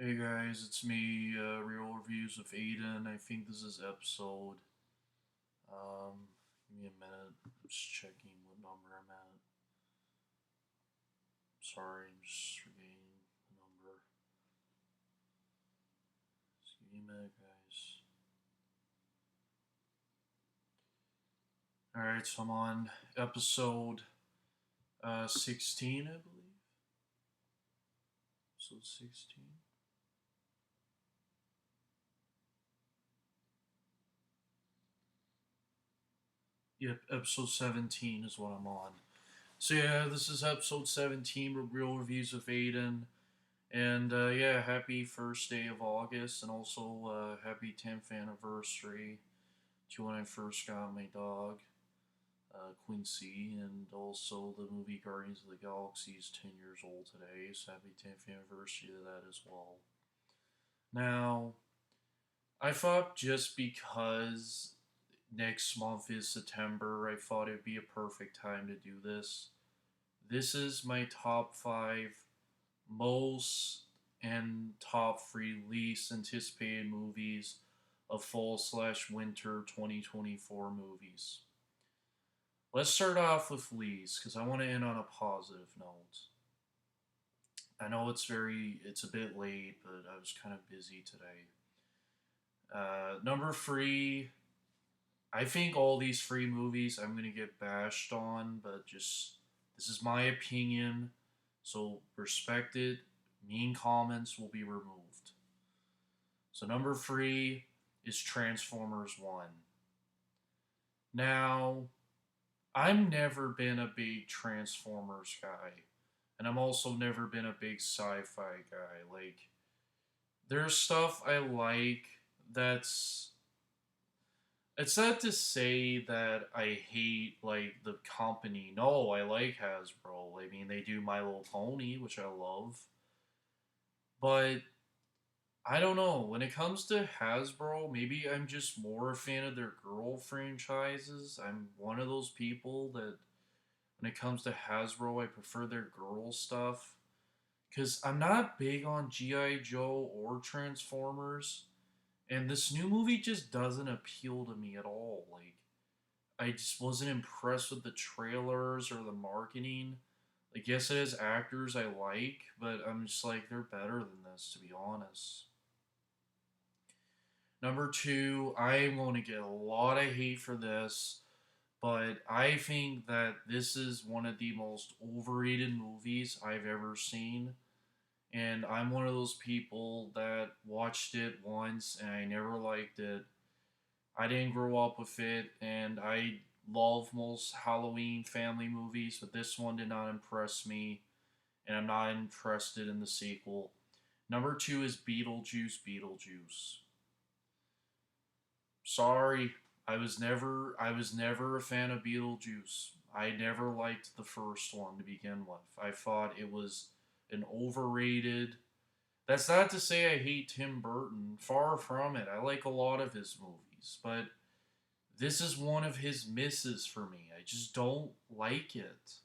Hey guys, it's me, Real Reviews of Aiden. I think this is episode. Give me a minute. I'm just checking what number I'm at. Sorry, I'm just forgetting the number. Just give me a minute, guys. Alright, so I'm on episode 16, I believe. Episode 16. Yep, episode 17 is what I'm on. So yeah, this is episode 17 of Real Reviews of Aiden. And yeah, happy first day of August, and also happy 10th anniversary to when I first got my dog, Quincy, and also the movie Guardians of the Galaxy is 10 years old today, so happy 10th anniversary to that as well. Now, I thought just because next month is September, I thought it'd be a perfect time to do this. This is my top 5 most and top 3 least anticipated movies of fall/winter 2024 movies. Let's start off with least because I want to end on a positive note. I know it's a bit late, but I was kind of busy today. Number 3, I think all these 3 movies I'm going to get bashed on, but just this is my opinion, so respect it. Mean comments will be removed. So number 3 is Transformers 1. Now, I've never been a big Transformers guy, and I'm also never been a big sci-fi guy. Like, there's stuff I like that's it's not to say that I hate like the company. No, I like Hasbro. I mean, they do My Little Pony, which I love. But I don't know. When it comes to Hasbro, maybe I'm just more a fan of their girl franchises. I'm one of those people that when it comes to Hasbro, I prefer their girl stuff. Because I'm not big on G.I. Joe or Transformers. And this new movie just doesn't appeal to me at all. Like, I just wasn't impressed with the trailers or the marketing. Like, yes, it has actors I like, but I'm just like, they're better than this, to be honest. Number 2, I'm going to get a lot of hate for this, but I think that this is one of the most overrated movies I've ever seen. And I'm one of those people that watched it once and I never liked it. I didn't grow up with it, and I love most Halloween family movies, but this one did not impress me, and I'm not interested in the sequel. Number 2 is Beetlejuice. Sorry, I was never a fan of Beetlejuice. I never liked the first one to begin with. I thought it was an overrated. That's not to say I hate Tim Burton. Far from it. I like a lot of his movies, but this is one of his misses for me. I just don't like it.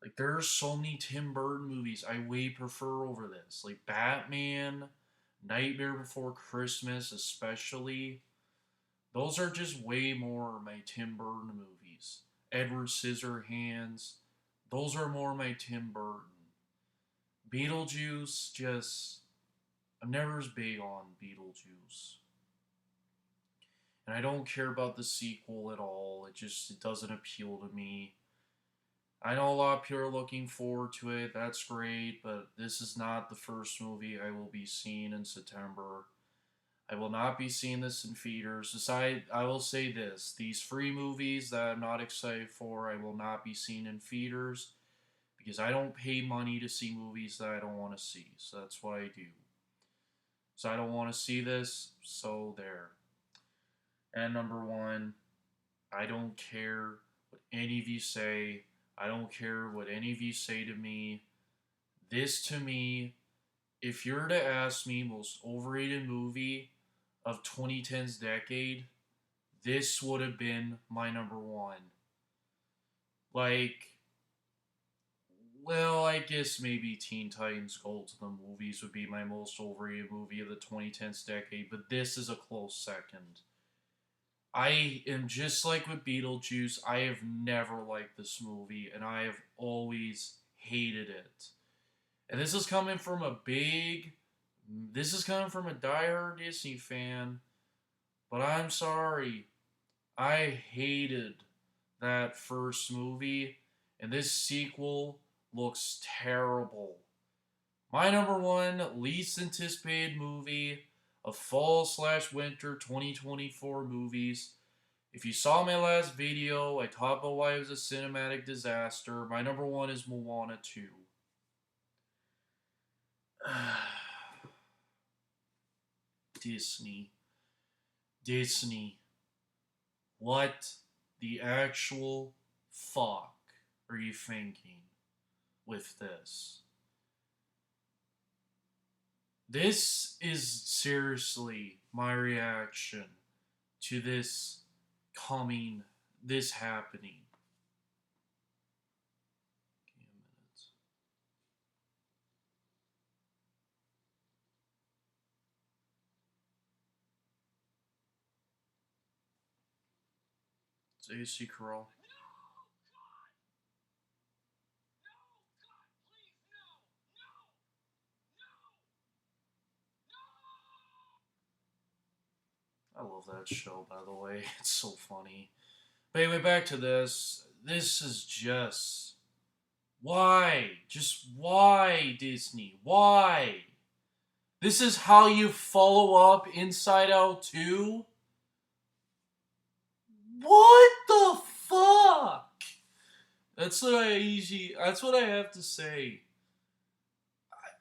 Like there are so many Tim Burton movies I way prefer over this. Like Batman, Nightmare Before Christmas, especially. Those are just way more my Tim Burton movies. Edward Scissorhands. Those are more my Tim Burton. Beetlejuice, just I'm never as big on Beetlejuice. And I don't care about the sequel at all. It doesn't appeal to me. I know a lot of people are looking forward to it. That's great, but this is not the first movie I will be seeing in September. I will not be seeing this in theaters. I will say this: these free movies that I'm not excited for, I will not be seeing in theaters because I don't pay money to see movies that I don't want to see. So that's what I do. So I don't want to see this. So there. And number 1, I don't care what any of you say. I don't care what any of you say to me. This to me, if you're to ask me most overrated movie of 2010's decade, this would have been my number 1. Like, well, I guess maybe Teen Titans Go to the Movies would be my most overrated movie of the 2010s decade, but this is a close second. I am just like with Beetlejuice. I have never liked this movie, and I have always hated it. And this is coming from a diehard Disney fan, but I'm sorry. I hated that first movie, and this sequel looks terrible. My number one least anticipated movie of fall slash winter 2024 movies. If you saw my last video, I talked about why it was a cinematic disaster. My number one is Moana 2. Disney. Disney. What the actual fuck are you thinking with this? This is seriously my reaction to this happening. Give me a minute. It's AC Carell. I love that show, by the way. It's so funny. But anyway, back to this. This is just. Why? Just why, Disney? Why? This is how you follow up Inside Out 2? What the fuck? That's what I have to say.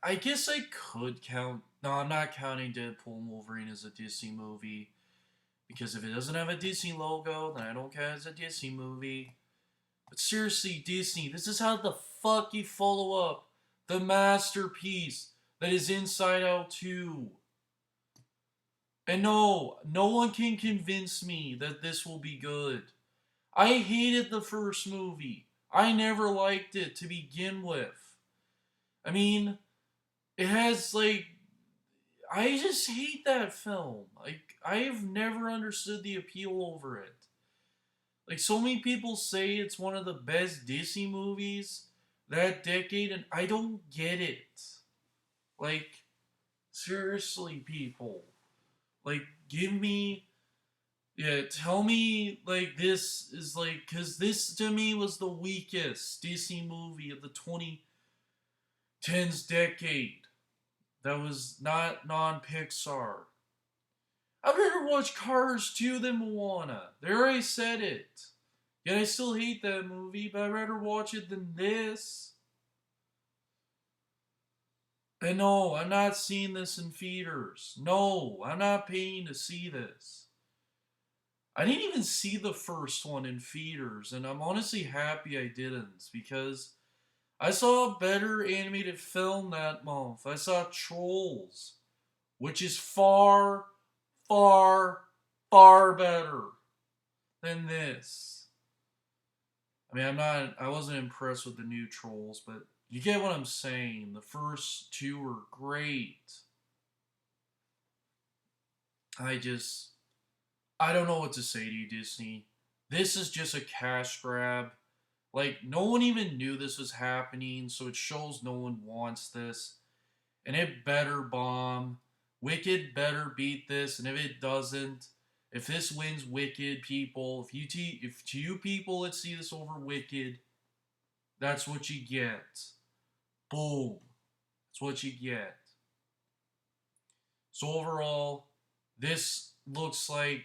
I guess I could count. No, I'm not counting Deadpool and Wolverine as a Disney movie. Because if it doesn't have a Disney logo, then I don't count it as a Disney movie. But seriously, Disney, this is how the fuck you follow up the masterpiece that is Inside Out 2. And no one can convince me that this will be good. I hated the first movie. I never liked it to begin with. I mean, it has like I just hate that film. Like I have never understood the appeal over it. Like so many people say it's one of the best Disney movies that decade and I don't get it. Like seriously people. Like give me tell me like this is like cuz this to me was the weakest Disney movie of the 2010s decade that was not non-Pixar. I'd rather watch Cars 2 than Moana. There I said it. Yet I still hate that movie, but I'd rather watch it than this. And no, I'm not seeing this in theaters. No, I'm not paying to see this. I didn't even see the first one in theaters, and I'm honestly happy I didn't because I saw a better animated film that month. I saw Trolls, which is far, far, far better than this. I mean, I wasn't impressed with the new Trolls, but you get what I'm saying. The first two were great. I just, I don't know what to say to you, Disney. This is just a cash grab. Like, no one even knew this was happening, so it shows no one wants this. And it better bomb. Wicked better beat this, and if it doesn't, if this wins Wicked, people, if to you people let's see this over Wicked, that's what you get. Boom. That's what you get. So overall, this looks like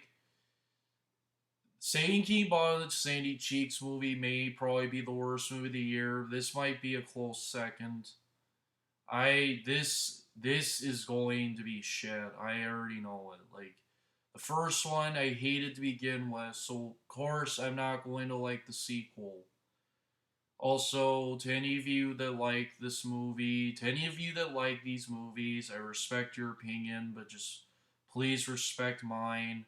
Sadie King Bondage, Sandy Cheeks movie may probably be the worst movie of the year. This might be a close second. This is going to be shit. I already know it. Like the first one I hated to begin with, so of course I'm not going to like the sequel. Also, to any of you that like this movie, to any of you that like these movies, I respect your opinion, but just please respect mine.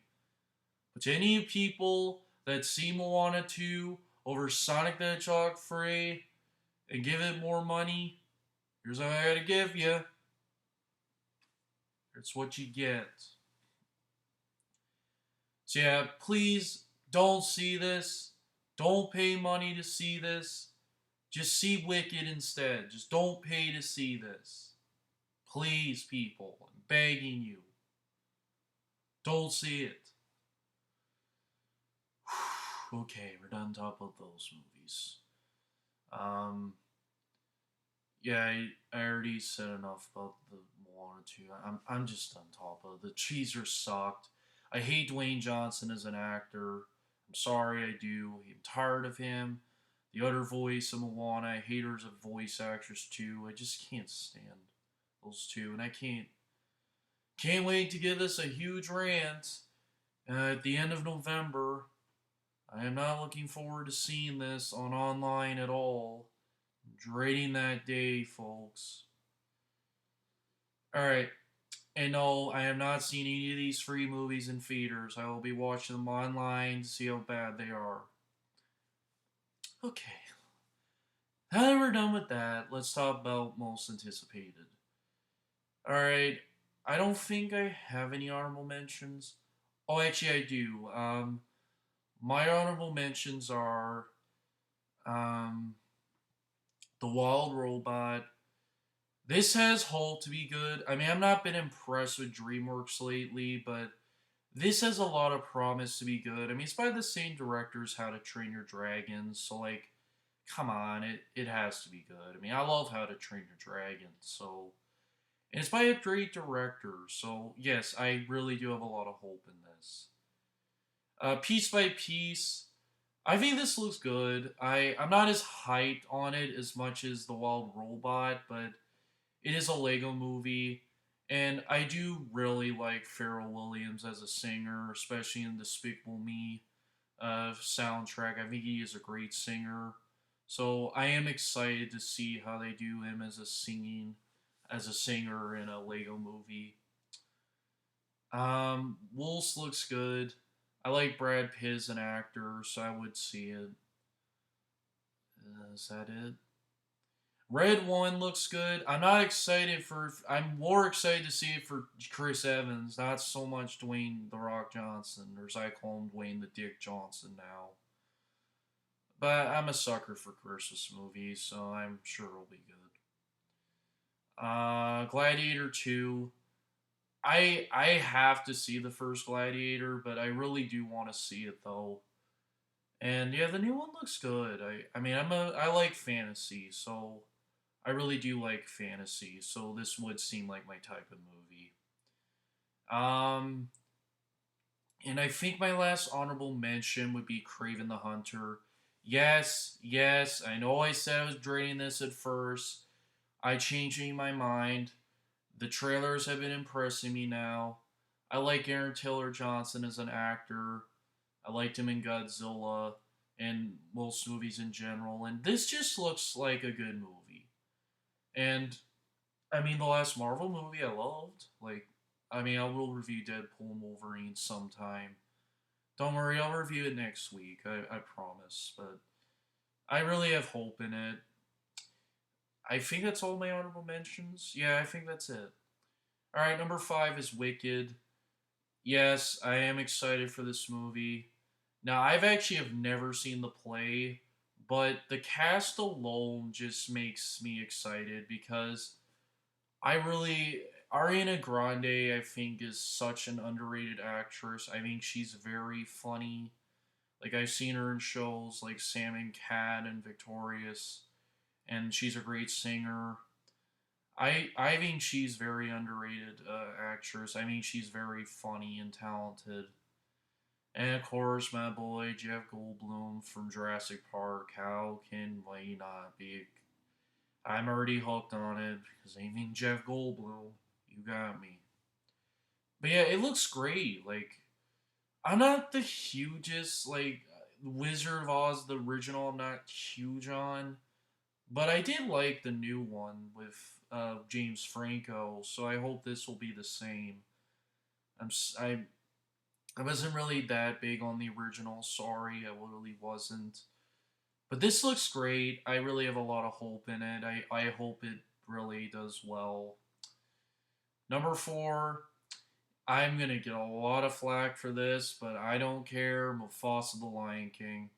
But to any people that see Moana 2 over Sonic the Hedgehog 3, and give it more money, here's what I gotta give you. It's what you get. So yeah, please don't see this. Don't pay money to see this. Just see Wicked instead. Just don't pay to see this. Please, people, I'm begging you. Don't see it. Okay, we're done talking about those movies. Um, yeah, I already said enough about the Moana 2. I'm just done talking about it. The teaser sucked. I hate Dwayne Johnson as an actor. I'm sorry, I do. I'm tired of him. The other voice of Moana, I hate her as a voice actress too. I just can't stand those two, and I can't wait to give this a huge rant at the end of November. I am not looking forward to seeing this on online at all. I'm dreading that day, folks. Alright, and no, I have not seen any of these free movies in theaters. I will be watching them online to see how bad they are. Okay, now that we're done with that, let's talk about most anticipated. Alright, I don't think I have any honorable mentions. Oh, actually, I do. My honorable mentions are um, The Wild Robot. This has hope to be good. I mean, I've not been impressed with DreamWorks lately, but this has a lot of promise to be good. I mean, it's by the same directors How to Train Your Dragon, so like, come on, it has to be good. I mean, I love How to Train Your Dragon, so and it's by a great director, so yes, I really do have a lot of hope in this. Piece by Piece, I think this looks good. I'm not as hyped on it as much as The Wild Robot, but it is a Lego movie, and I do really like Pharrell Williams as a singer, especially in Despicable Me soundtrack. I think he is a great singer, so I am excited to see how they do him as a singer in a Lego movie. Wolves looks good. I like Brad Pitt as an actor, so I would see it. Is that it? Red One looks good. I'm not excited for. I'm more excited to see it for Chris Evans, not so much Dwayne the Rock Johnson, or as I call him, Dwayne the Dick Johnson now. But I'm a sucker for Christmas movies, so I'm sure it'll be good. Gladiator 2. I have to see the first Gladiator, but I really do want to see it though. And yeah, the new one looks good. I mean, I like fantasy, so I really do like fantasy, so this would seem like my type of movie. Um, and I think my last honorable mention would be Craven the Hunter. Yes, yes, I know I said I was dreading this at first. I changing my mind. The trailers have been impressing me now. I like Aaron Taylor Johnson as an actor. I liked him in Godzilla and most movies in general, and this just looks like a good movie. And I mean, the last Marvel movie I loved. Like, I mean, I will review Deadpool and Wolverine sometime. Don't worry, I'll review it next week. I promise. But I really have hope in it. I think that's all my honorable mentions. Yeah, I think that's it. All right, number five is Wicked. Yes, I am excited for this movie. Now, I've actually have never seen the play, but the cast alone just makes me excited because I really Ariana Grande I think is such an underrated actress. I think she's very funny. Like I've seen her in shows like Sam and Cat and Victorious, and she's a great singer. I think she's very underrated actress. I mean she's very funny and talented. And of course, my boy Jeff Goldblum from Jurassic Park. How can we not be? I'm already hooked on it because I mean Jeff Goldblum. You got me. But yeah, it looks great. Like I'm not the hugest like Wizard of Oz the original. I'm not huge on, but I did like the new one with James Franco. So I hope this will be the same. I'm s- I wasn't really that big on the original. Sorry, I really wasn't. But this looks great. I really have a lot of hope in it. I hope it really does well. Number four, I'm gonna get a lot of flack for this, but I don't care. Mufasa the Lion King.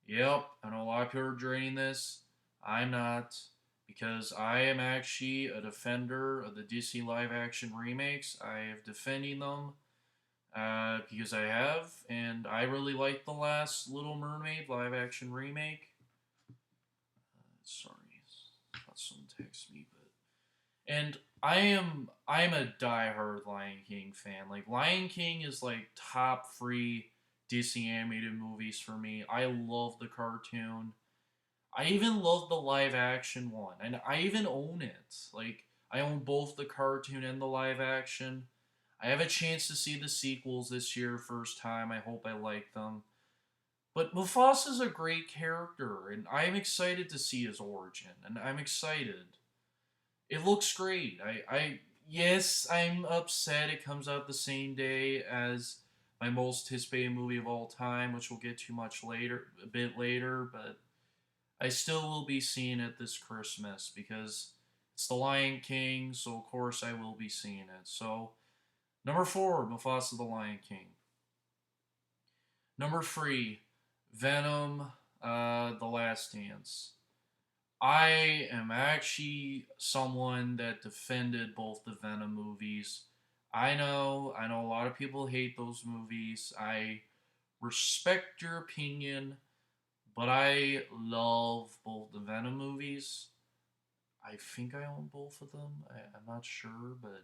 Yep, I know a lot of people are draining this. I'm not, because I am actually a defender of the Disney live action remakes. I have defending them because I have, and I really like the last Little Mermaid live action remake. Sorry, thought someone text me, but and I'm a diehard Lion King fan. Like Lion King is like top three Disney animated movies for me. I love the cartoon. I even love the live action one, and I even own it. Like I own both the cartoon and the live action. I have a chance to see the sequels this year, first time. I hope I like them. But Mufasa's a great character, and I'm excited to see his origin, and I'm excited. It looks great. Yes, I'm upset it comes out the same day as my most anticipated movie of all time, which we'll get to much later, a bit later, but I still will be seeing it this Christmas because it's The Lion King, so of course I will be seeing it. So, number four, Mufasa the Lion King. Number three, Venom, The Last Dance. I am actually someone that defended both the Venom movies. I know a lot of people hate those movies. I respect your opinion, but I love both the Venom movies. I think I own both of them. I'm not sure, but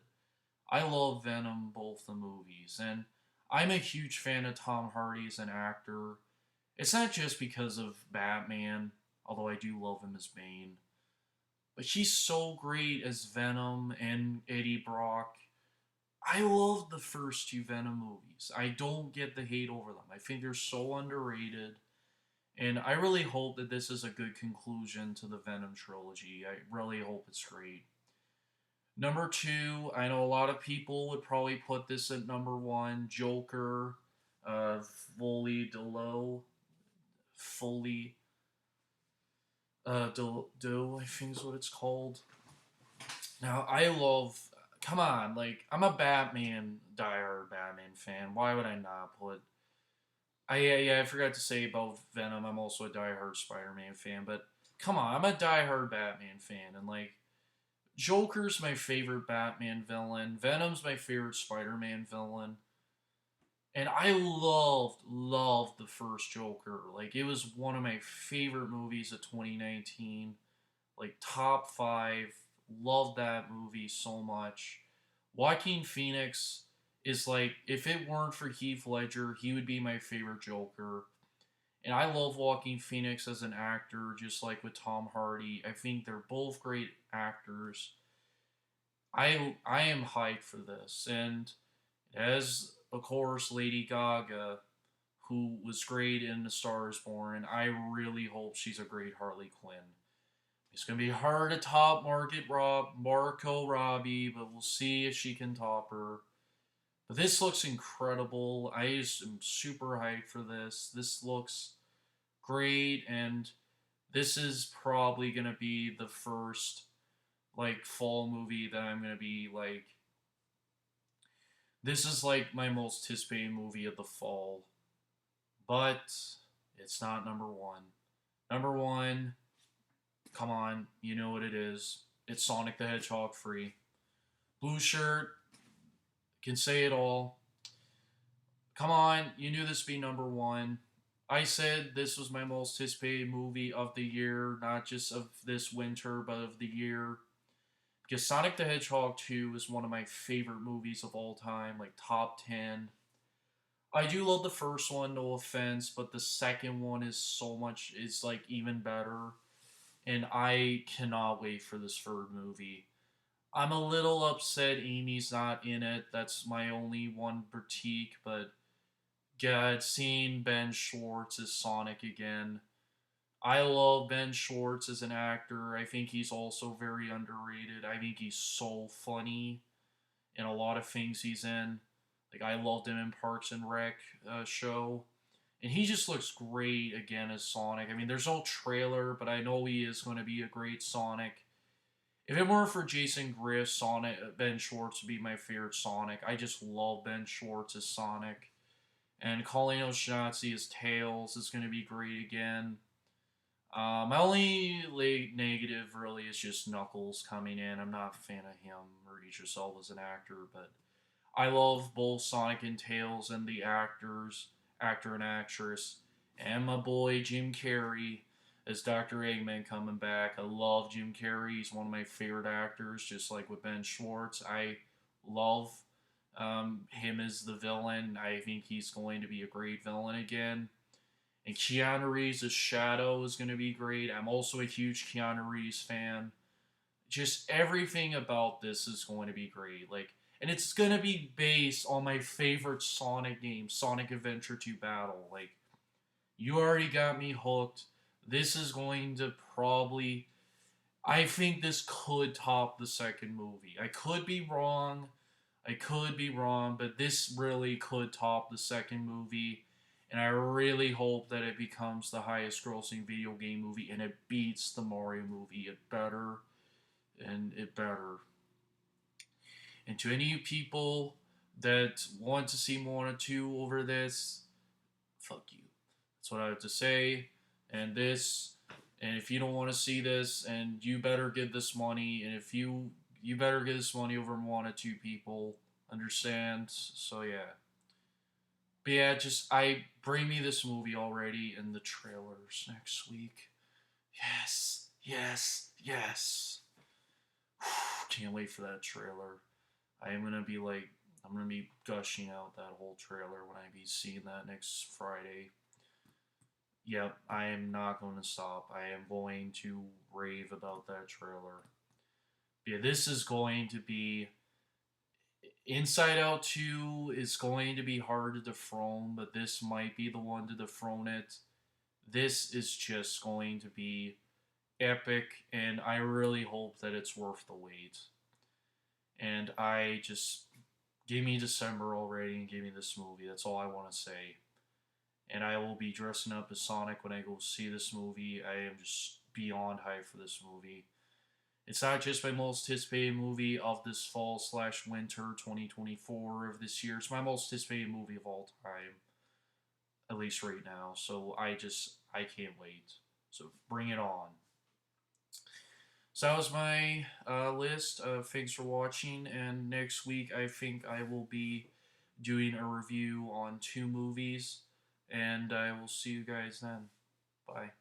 I love Venom, both the movies. And I'm a huge fan of Tom Hardy as an actor. It's not just because of Batman, although I do love him as Bane, but he's so great as Venom and Eddie Brock. I love the first two Venom movies. I don't get the hate over them. I think they're so underrated. And I really hope that this is a good conclusion to the Venom trilogy. I really hope it's great. Number two, I know a lot of people would probably put this at number one. Joker, Fully Delo, Fully Do, I think is what it's called. Now I love. Come on, like I'm a Batman diehard Batman fan. Why would I not put? I forgot to say about Venom. I'm also a diehard Spider-Man fan, but come on, I'm a diehard Batman fan, and like Joker's my favorite Batman villain. Venom's my favorite Spider-Man villain. And I loved the first Joker. Like it was one of my favorite movies of 2019. Like top five. Loved that movie so much. Joaquin Phoenix is like if it weren't for Heath Ledger, he would be my favorite Joker. And I love Joaquin Phoenix as an actor, just like with Tom Hardy. I think they're both great actors. I am hyped for this, and as of course Lady Gaga, who was great in *The Star Is Born*, and I really hope she's a great Harley Quinn. It's gonna be hard to top Marco Robbie, but we'll see if she can top her. But this looks incredible. I just am super hyped for this. This looks great, and this is probably gonna be the first like fall movie that I'm gonna be like. This is like my most anticipated movie of the fall, but it's not number one. Number one, come on, you know what it is. It's Sonic the Hedgehog free. Blue shirt can say it all. Come on, you knew this would be number one. I said this was my most anticipated movie of the year, not just of this winter, but of the year. Because Sonic the Hedgehog 2 is one of my favorite movies of all time, like top 10. I do love the first one, no offense, but the second one is so much, is like even better. And I cannot wait for this third movie. I'm a little upset Amy's not in it. That's my only one critique, but God, seeing Ben Schwartz as Sonic again. I love Ben Schwartz as an actor. I think he's also very underrated. I think he's so funny in a lot of things he's in. Like I loved him in Parks and Rec show, And he just looks great again as Sonic. I mean, there's no trailer, but I know he is going to be a great Sonic. If it weren't for Jason Griff, Ben Schwartz would be my favorite Sonic. I just love Ben Schwartz as Sonic. And Colleen O'Shaughnessy as Tails is going to be great again. My only late negative really is just Knuckles coming in. I'm not a fan of him or Idris Elba as an actor, but I love both Sonic and Tails and the actor and actress, and my boy Jim Carrey as Dr. Eggman coming back. I love Jim Carrey. He's one of my favorite actors, just like with Ben Schwartz. I love him as the villain. I think he's going to be a great villain again. And Keanu Reeves as Shadow is going to be great. I'm also a huge Keanu Reeves fan. Just everything about this is going to be great. Like, and it's going to be based on my favorite Sonic game, Sonic Adventure 2 Battle. Like, you already got me hooked. This is going to probably. I think this could top the second movie. I could be wrong. I could be wrong, but this really could top the second movie. And I really hope that it becomes the highest grossing video game movie and it beats the Mario movie. It better. And it better. And to any people that want to see Moana 2 over this, fuck you. That's what I have to say. And if you don't want to see this, and you better give this money, and if you better give this money over Moana 2 people, understand? So yeah. But yeah, just I bring me this movie already in the trailers next week. Yes, yes, yes. Can't wait for that trailer. I'm gonna be gushing out that whole trailer when I be seeing that next Friday. Yep, I am not going to stop. I am going to rave about that trailer. Yeah, this is going to be Inside Out 2 is going to be hard to dethrone, but this might be the one to dethrone it. This is just going to be epic, and I really hope that it's worth the wait. And I just give me December already and give me this movie. That's all I want to say. And I will be dressing up as Sonic when I go see this movie. I am just beyond hyped for this movie. It's not just my most anticipated movie of this fall slash winter 2024 of this year. It's my most anticipated movie of all time, at least right now. So I can't wait. So bring it on. So that was my list. Thanks for watching. And next week, I think I will be doing a review on two movies. And I will see you guys then. Bye.